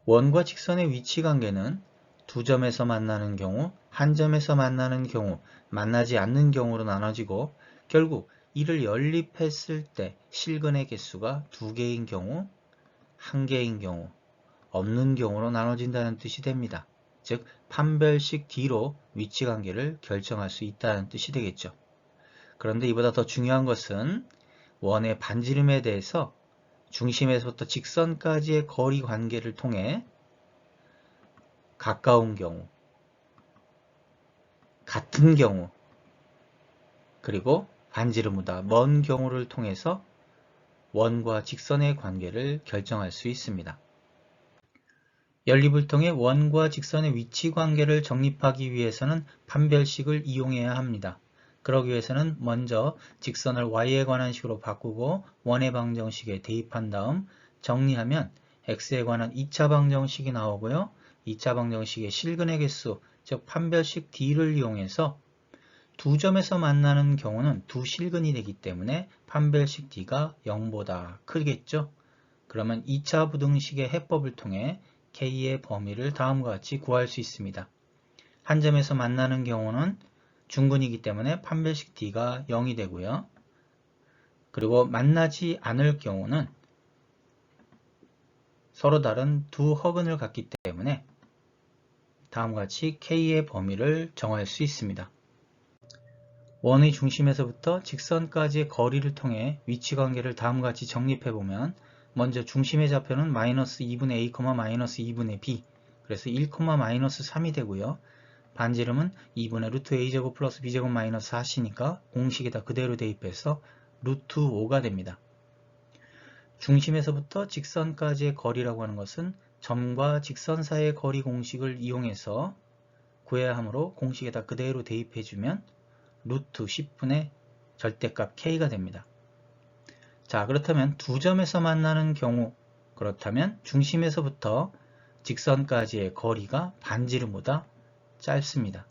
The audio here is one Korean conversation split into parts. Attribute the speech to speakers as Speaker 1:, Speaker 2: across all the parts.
Speaker 1: 원과 직선의 위치 관계는 두 점에서 만나는 경우, 한 점에서 만나는 경우, 만나지 않는 경우로 나눠지고 결국 이를 연립했을 때 실근의 개수가 두 개인 경우, 한 개인 경우, 없는 경우로 나눠진다는 뜻이 됩니다. 즉 판별식 D로 위치관계를 결정할 수 있다는 뜻이 되겠죠. 그런데 이보다 더 중요한 것은 원의 반지름에 대해서 중심에서부터 직선까지의 거리 관계를 통해 가까운 경우, 같은 경우, 그리고 반지름보다 먼 경우를 통해서 원과 직선의 관계를 결정할 수 있습니다. 연립을 통해 원과 직선의 위치 관계를 정립하기 위해서는 판별식을 이용해야 합니다. 그러기 위해서는 먼저 직선을 y에 관한 식으로 바꾸고 원의 방정식에 대입한 다음 정리하면 x에 관한 2차 방정식이 나오고요. 2차 방정식의 실근의 개수, 즉 판별식 D를 이용해서 두 점에서 만나는 경우는 두 실근이 되기 때문에 판별식 D가 0보다 크겠죠. 그러면 2차 부등식의 해법을 통해 K의 범위를 다음과 같이 구할 수 있습니다. 한 점에서 만나는 경우는 중근이기 때문에 판별식 D가 0이 되고요. 그리고 만나지 않을 경우는 서로 다른 두 허근을 갖기 때문에 다음과 같이 K의 범위를 정할 수 있습니다. 원의 중심에서부터 직선까지의 거리를 통해 위치관계를 다음과 같이 정립해보면 먼저 중심의 좌표는 마이너스 2분의 a, 마이너스 2분의 b, 그래서 1, 마이너스 3이 되고요. 반지름은 2분의 루트 a제곱 플러스 b제곱 마이너스 4c니까 공식에다 그대로 대입해서 루트 5가 됩니다. 중심에서부터 직선까지의 거리라고 하는 것은 점과 직선 사이의 거리 공식을 이용해서 구해야 하므로 공식에다 그대로 대입해주면 루트 10분의 절대값 k가 됩니다. 자, 그렇다면 두 점에서 만나는 경우, 그렇다면 중심에서부터 직선까지의 거리가 반지름보다 짧습니다.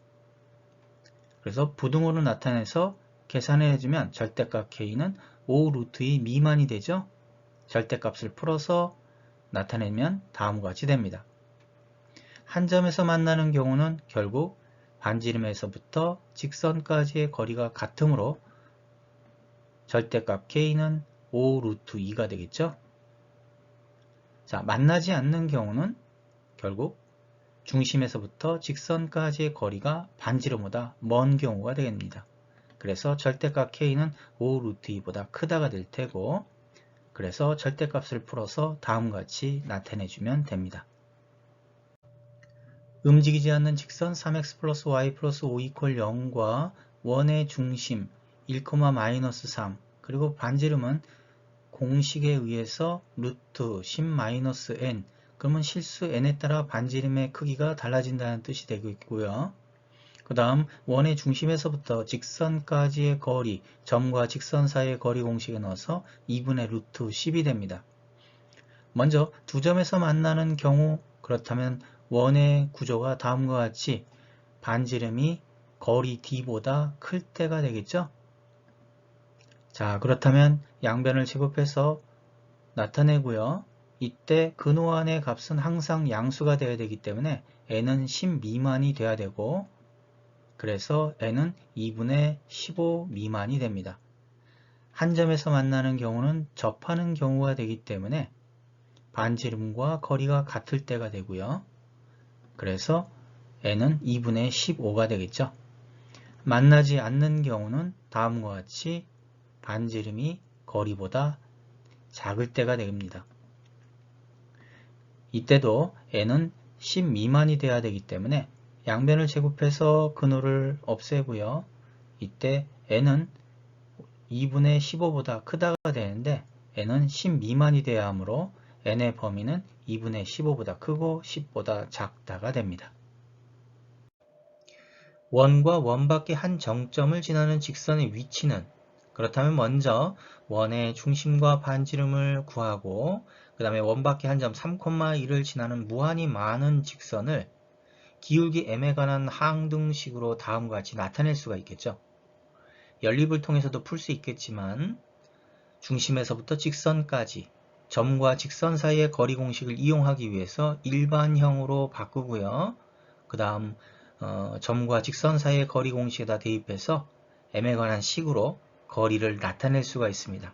Speaker 1: 그래서 부등호로 나타내서 계산을 해주면 절대값 k는 5 루트 2 미만이 되죠. 절대값을 풀어서 나타내면 다음과 같이 됩니다. 한 점에서 만나는 경우는 결국 반지름에서부터 직선까지의 거리가 같으므로 절대값 k는 5 루트 2가 되겠죠. 자, 만나지 않는 경우는 결국 중심에서부터 직선까지의 거리가 반지름보다 먼 경우가 됩니다. 그래서 절대값 k는 5 루트 2보다 크다가 될 테고, 그래서 절대값을 풀어서 다음과 같이 나타내주면 됩니다. 움직이지 않는 직선 3x 플러스 y 플러스 5 이퀄 0과 원의 중심 1, 마이너스 3, 그리고 반지름은 공식에 의해서 루트 10-n, 그러면 실수 n에 따라 반지름의 크기가 달라진다는 뜻이 되고 있고요. 그 다음 원의 중심에서부터 직선까지의 거리, 점과 직선 사이의 거리 공식에 넣어서 2분의 루트 10이 됩니다. 먼저 두 점에서 만나는 경우, 그렇다면 원의 구조가 다음과 같이 반지름이 거리 d보다 클 때가 되겠죠. 자, 그렇다면 양변을 제곱해서 나타내고요. 이때 근호안의 값은 항상 양수가 되어야 되기 때문에 n은 10 미만이 되어야 되고, 그래서 n은 2분의 15 미만이 됩니다. 한 점에서 만나는 경우는 접하는 경우가 되기 때문에 반지름과 거리가 같을 때가 되고요. 그래서 n은 2분의 15가 되겠죠. 만나지 않는 경우는 다음과 같이 반지름이 거리보다 작을 때가 됩니다. 이때도 n은 10 미만이 돼야 되기 때문에 양변을 제곱해서 근호를 없애고요. 이때 n은 2분의 15보다 크다가 되는데 n은 10 미만이 돼야 하므로 n의 범위는 2분의 15보다 크고 10보다 작다가 됩니다. 원과 원 밖의 한 정점을 지나는 직선의 위치는, 그렇다면 먼저 원의 중심과 반지름을 구하고 그 다음에 원 밖의 한 점 3,1을 지나는 무한히 많은 직선을 기울기 m에 관한 항등식으로 다음과 같이 나타낼 수가 있겠죠. 연립을 통해서도 풀 수 있겠지만 중심에서부터 직선까지 점과 직선 사이의 거리 공식을 이용하기 위해서 일반형으로 바꾸고요. 그 다음 점과 직선 사이의 거리 공식에다 대입해서 m에 관한 식으로 거리를 나타낼 수가 있습니다.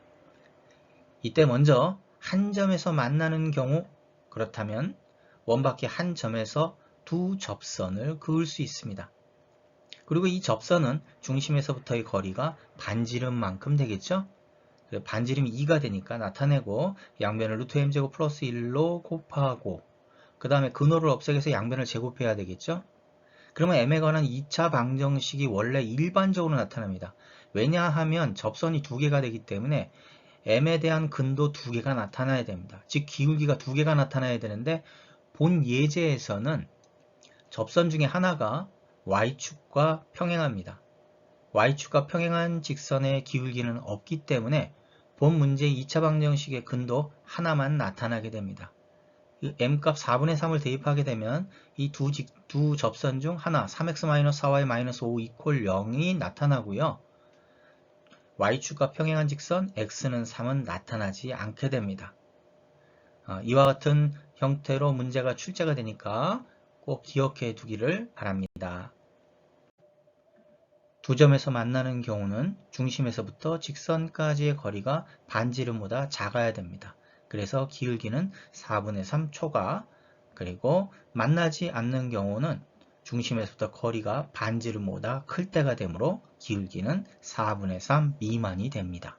Speaker 1: 이때 먼저 한 점에서 만나는 경우, 그렇다면 원바퀴 한 점에서 두 접선을 그을 수 있습니다. 그리고 이 접선은 중심에서부터의 거리가 반지름만큼 되겠죠? 반지름이 2가 되니까 나타내고 양변을 루트 m제곱 플러스 1로 곱하고 그 다음에 근호를 없애기 위해서 양변을 제곱해야 되겠죠? 그러면 m에 관한 2차 방정식이 원래 일반적으로 나타납니다. 왜냐하면 접선이 두 개가 되기 때문에 m에 대한 근도 두 개가 나타나야 됩니다. 즉 기울기가 두 개가 나타나야 되는데 본 예제에서는 접선 중에 하나가 y축과 평행합니다. y축과 평행한 직선의 기울기는 없기 때문에 본 문제의 2차 방정식의 근도 하나만 나타나게 됩니다. m값 4분의 3을 대입하게 되면 이 두 접선 중 하나 3x-4y-5 이퀄 0이 나타나고요. y축과 평행한 직선 x는 3은 나타나지 않게 됩니다. 이와 같은 형태로 문제가 출제가 되니까 꼭 기억해 두기를 바랍니다. 두 점에서 만나는 경우는 중심에서부터 직선까지의 거리가 반지름보다 작아야 됩니다. 그래서 기울기는 4분의 3 초과, 그리고 만나지 않는 경우는 중심에서부터 거리가 반지름보다 클 때가 되므로 기울기는 4분의 3 미만이 됩니다.